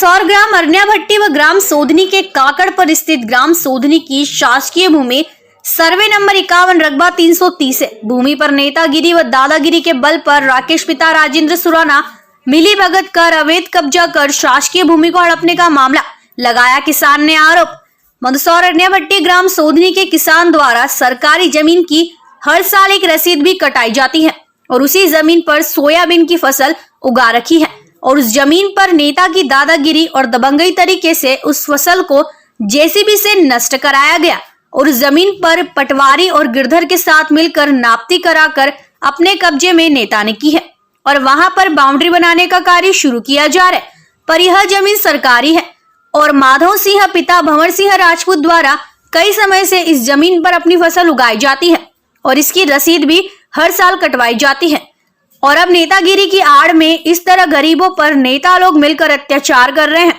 मंदसौर ग्राम अरन्याभट्टी व ग्राम सोधनी के काकड़ पर स्थित ग्राम सोधनी की शासकीय भूमि सर्वे नंबर 51 रकबा 330 है। भूमि पर नेतागिरी व दादागिरी के बल पर राकेश पिता राजेंद्र सुराना मिली भगत कर अवैध कब्जा कर शासकीय भूमि को हड़पने का मामला लगाया किसान ने आरोप। मंदसौर अरन्याभट्टी ग्राम सोधनी के किसान द्वारा सरकारी जमीन की हर साल एक रसीद भी कटाई जाती है और उसी जमीन पर सोयाबीन की फसल उगा रखी है और उस जमीन पर नेता की दादागिरी और दबंगई तरीके से उस फसल को जेसीबी से नष्ट कराया गया और उस जमीन पर पटवारी और गिरधर के साथ मिलकर नापती कराकर अपने कब्जे में नेता ने की है और वहां पर बाउंड्री बनाने का कार्य शुरू किया जा रहा है। पर यह जमीन सरकारी है और माधव सिंह पिता भंवर सिंह राजपूत द्वारा कई समय से इस जमीन पर अपनी फसल उगाई जाती है और इसकी रसीद भी हर साल कटवाई जाती है। और अब नेतागिरी की आड़ में इस तरह गरीबों पर नेता लोग मिलकर अत्याचार कर रहे हैं।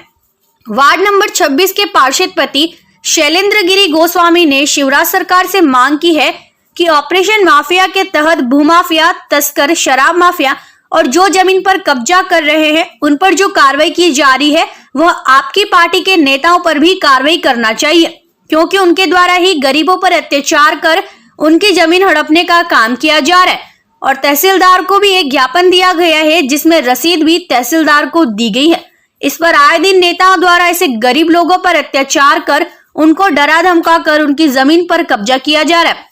वार्ड नंबर 26 के पार्षद पति शैलेंद्र गिरी गोस्वामी ने शिवराज सरकार से मांग की है कि ऑपरेशन माफिया के तहत भूमाफिया, तस्कर, शराब माफिया और जो जमीन पर कब्जा कर रहे हैं उन पर जो कार्रवाई की जा रही है वह आपकी पार्टी के नेताओं पर भी कार्रवाई करना चाहिए, क्योंकि उनके द्वारा ही गरीबों पर अत्याचार कर उनकी जमीन हड़पने का काम किया जा रहा है। और तहसीलदार को भी एक ज्ञापन दिया गया है जिसमें रसीद भी तहसीलदार को दी गई है। इस पर आए दिन नेताओं द्वारा ऐसे गरीब लोगों पर अत्याचार कर उनको डरा धमका कर उनकी जमीन पर कब्जा किया जा रहा है।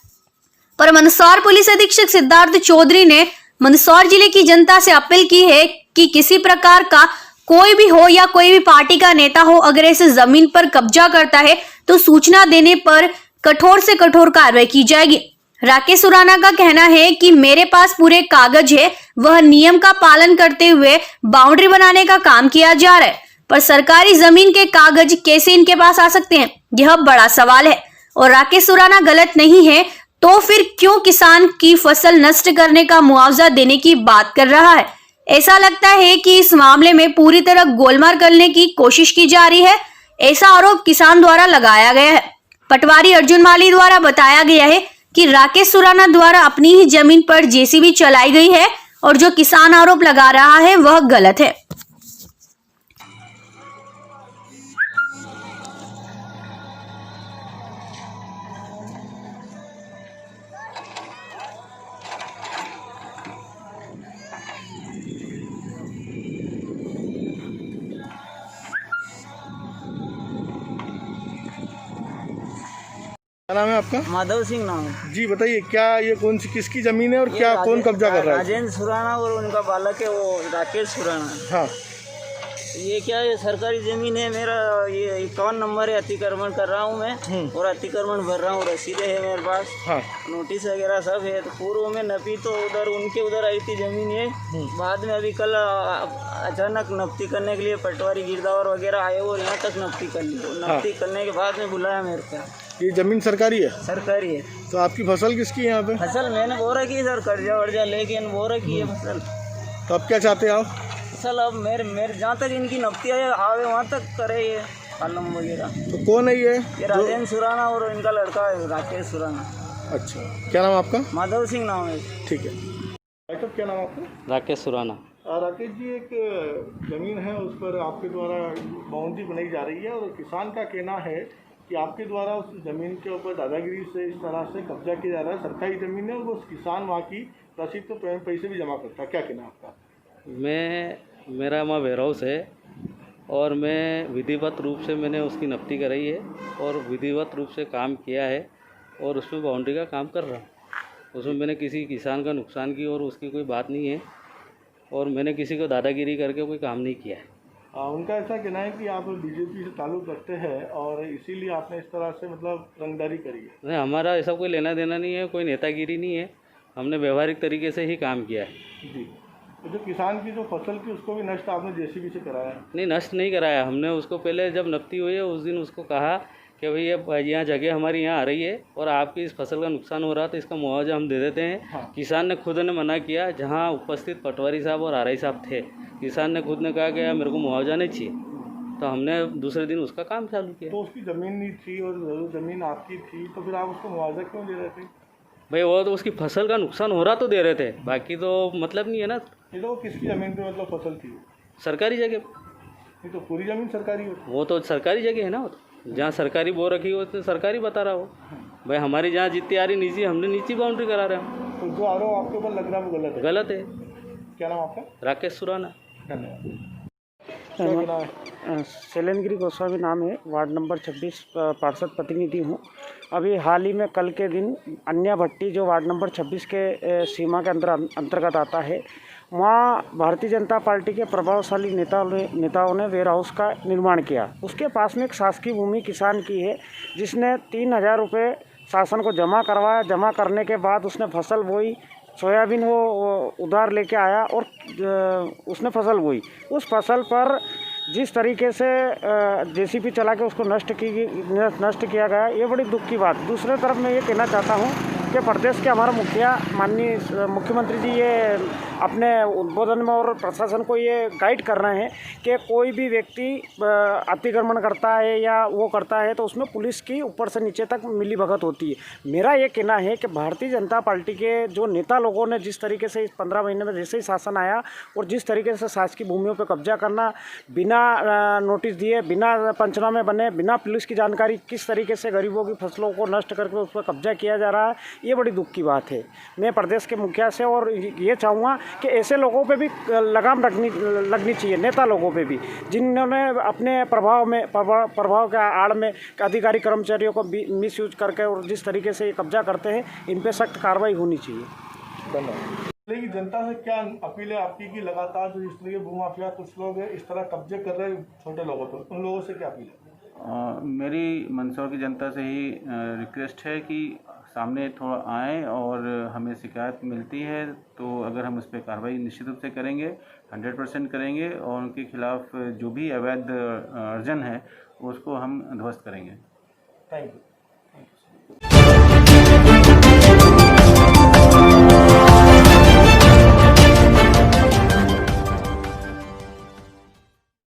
पर मंदसौर पुलिस अधीक्षक सिद्धार्थ चौधरी ने मंदसौर जिले की जनता से अपील की है कि किसी प्रकार का कोई भी हो या कोई भी पार्टी का नेता हो, अगर ऐसे जमीन पर कब्जा करता है तो सूचना देने पर कठोर से कठोर कार्रवाई की जाएगी। राकेश सुराना का कहना है कि मेरे पास पूरे कागज है, वह नियम का पालन करते हुए बाउंड्री बनाने का काम किया जा रहा है, पर सरकारी जमीन के कागज कैसे इनके पास आ सकते हैं, यह बड़ा सवाल है। और राकेश सुराना गलत नहीं है तो फिर क्यों किसान की फसल नष्ट करने का मुआवजा देने की बात कर रहा है। ऐसा लगता है कि इस मामले में पूरी तरह गोलमाल करने की कोशिश की जा रही है, ऐसा आरोप किसान द्वारा लगाया गया है। पटवारी अर्जुन माली द्वारा बताया गया है कि राकेश सुराना द्वारा अपनी ही जमीन पर जेसीबी चलाई गई है और जो किसान आरोप लगा रहा है वह गलत है। क्या नाम है आपका? माधव सिंह नाम है जी बताइए, क्या ये कौन सी किसकी जमीन है और क्या कौन कब्जा कर रहा है? राजेंद्र सुराना और उनका बालक है वो राकेश सुराना। हाँ, ये क्या है, सरकारी जमीन है। मेरा ये 51 नंबर है, अतिक्रमण कर रहा हूँ मैं और अतिक्रमण भर रहा हूँ। रसीदें है मेरे पास, हाँ, नोटिस वगैरह सब है। तो पूर्व में नपी तो उधर उनके उधर आई थी जमीन ये। बाद में अभी कल अचानक नपती करने के लिए पटवारी गिरदावर वगैरह आए और यहाँ तक नपती कर ली। नपती करने के बाद में बुलाया मेरे को। ये जमीन सरकारी है? सरकारी है। तो आपकी फसल किसकी है यहाँ पे? फसल मैंने बो रखी है सर, कर्जा वर्जा लेकिन बो रखी है फसल। तो अब क्या चाहते हैं आप? फसल अब मेरे जहाँ तक इनकी नपती आवे वहाँ तक करे ये कलम वगैरह। तो कौन है ये? राजेंद्र सुराना और इनका लड़का है राकेश सुराना। अच्छा, क्या नाम आपका? माधव सिंह नाम है। ठीक है। भाई साहब, क्या नाम आपका? राकेश सुराना। राकेश जी, एक जमीन है उस पर आपके द्वारा बाउंड्री बनाई जा रही है और किसान का कहना है कि आपके द्वारा उस जमीन के ऊपर दादागिरी से इस तरह से कब्जा किया जा रहा है। सरकारी ज़मीन है और वो किसान वहाँ की रसीद तो पैसे भी जमा करता है, क्या कहना है आपका? मेरा वहाँ वेयर हाउस है और मैं विधिवत रूप से मैंने उसकी नपती कराई है और विधिवत रूप से काम किया है और उसमें बाउंड्री का काम कर रहा हूँ। उसमें मैंने किसी किसान का नुकसान की और उसकी कोई बात नहीं है और मैंने किसी को दादागिरी करके कोई काम नहीं किया है। उनका ऐसा कहना है कि आप बीजेपी से ताल्लुक़ रखते हैं और इसीलिए आपने इस तरह से मतलब रंगदारी करी है। नहीं, हमारा ऐसा कोई लेना देना नहीं है, कोई नेतागिरी नहीं है, हमने व्यवहारिक तरीके से ही काम किया है। जी, तो जो किसान की जो फसल थी उसको भी नष्ट आपने जेसीबी से कराया है? नहीं, नष्ट नहीं कराया हमने। उसको पहले जब नपती हुई है उस दिन उसको कहा कि भाई ये यहाँ जगह हमारी यहाँ आ रही है और आपकी इस फसल का नुकसान हो रहा तो इसका मुआवजा हम दे देते हैं। हाँ। किसान ने खुद ने मना किया, जहाँ उपस्थित पटवारी साहब और आरआई साहब थे। किसान ने खुद ने कहा कि यार मेरे को मुआवजा नहीं चाहिए, तो हमने दूसरे दिन उसका काम चालू किया। तो उसकी ज़मीन नहीं थी और ज़मीन आपकी थी, तो फिर आप उसको मुआवजा क्यों दे रहे थे? भाई वो तो उसकी फसल का नुकसान हो रहा तो दे रहे थे, बाकी तो मतलब नहीं है ना। ये तो किसकी ज़मीन पे मतलब फसल थी? सरकारी जगह। ये तो पूरी ज़मीन सरकारी है। वो तो सरकारी जगह है ना, वो तो जहाँ सरकारी बो रखी हो तो सरकारी बता रहा हो भाई। हमारी जहाँ जितनी आ रही निजी, हमने नीची बाउंड्री करा रहे हैं। तो जो आरोप आपके ऊपर लग रहा है वो गलत है। गलत है। क्या नाम आपका? राकेश सुराना। धन्यवाद। क्या नाम है? शैलेंद्र गोस्वामी नाम है, वार्ड नंबर 26 पार्षद प्रतिनिधि हूँ। अभी हाल ही में कल के दिन अन्या भट्टी जो वार्ड नंबर 26 के सीमा के अंतर्गत आता है, वहाँ भारतीय जनता पार्टी के प्रभावशाली नेताओं ने वेयर हाउस का निर्माण किया। उसके पास में एक शासकीय भूमि किसान की है, जिसने 3000 रुपये शासन को जमा करवाया। जमा करने के बाद उसने फसल बोई, सोयाबीन वो उधार लेके आया और उसने फसल बोई। उस फसल पर जिस तरीके से जेसीबी चला के उसको नष्ट किया गया, ये बड़ी दुख की बात। दूसरे तरफ मैं ये कहना चाहता हूँ कि प्रदेश के हमारा मुखिया माननीय मुख्यमंत्री जी ये अपने उद्बोधन में और प्रशासन को ये गाइड कर रहे हैं कि कोई भी व्यक्ति अतिक्रमण करता है या वो करता है तो उसमें पुलिस की ऊपर से नीचे तक मिलीभगत होती है। मेरा ये कहना है कि भारतीय जनता पार्टी के जो नेता लोगों ने जिस तरीके से इस 15 महीने में जैसे ही शासन आया और जिस तरीके से शासकीय भूमियों पर कब्जा करना, बिना नोटिस दिए, बिना पंचनामे बने, बिना पुलिस की जानकारी किस तरीके से गरीबों की फसलों को नष्ट करके उस पर कब्जा किया जा रहा है, ये बड़ी दुख की बात है। मैं प्रदेश के मुखिया से और ये चाहूँगा कि ऐसे लोगों पे भी लगाम लगनी चाहिए, नेता लोगों पे भी, जिन्होंने अपने प्रभाव के आड़ में अधिकारी कर्मचारियों को मिसयूज करके और जिस तरीके से ये कब्जा करते हैं, इन पे सख्त कार्रवाई होनी चाहिए। धन्यवाद। लेकिन जनता से क्या अपील है आपकी कि लगातार जो इस तरह के भूमाफिया कुछ लोग इस तरह कब्जे कर रहे हैं छोटे लोगों पर, उन लोगों से क्या अपील है? मेरी मंदसौर की जनता से ही रिक्वेस्ट है कि सामने थोड़ा आएँ, और हमें शिकायत मिलती है तो अगर हम उस पर कार्रवाई निश्चित रूप से करेंगे, 100% करेंगे, और उनके खिलाफ़ जो भी अवैध अर्जन है उसको हम ध्वस्त करेंगे। Thank you.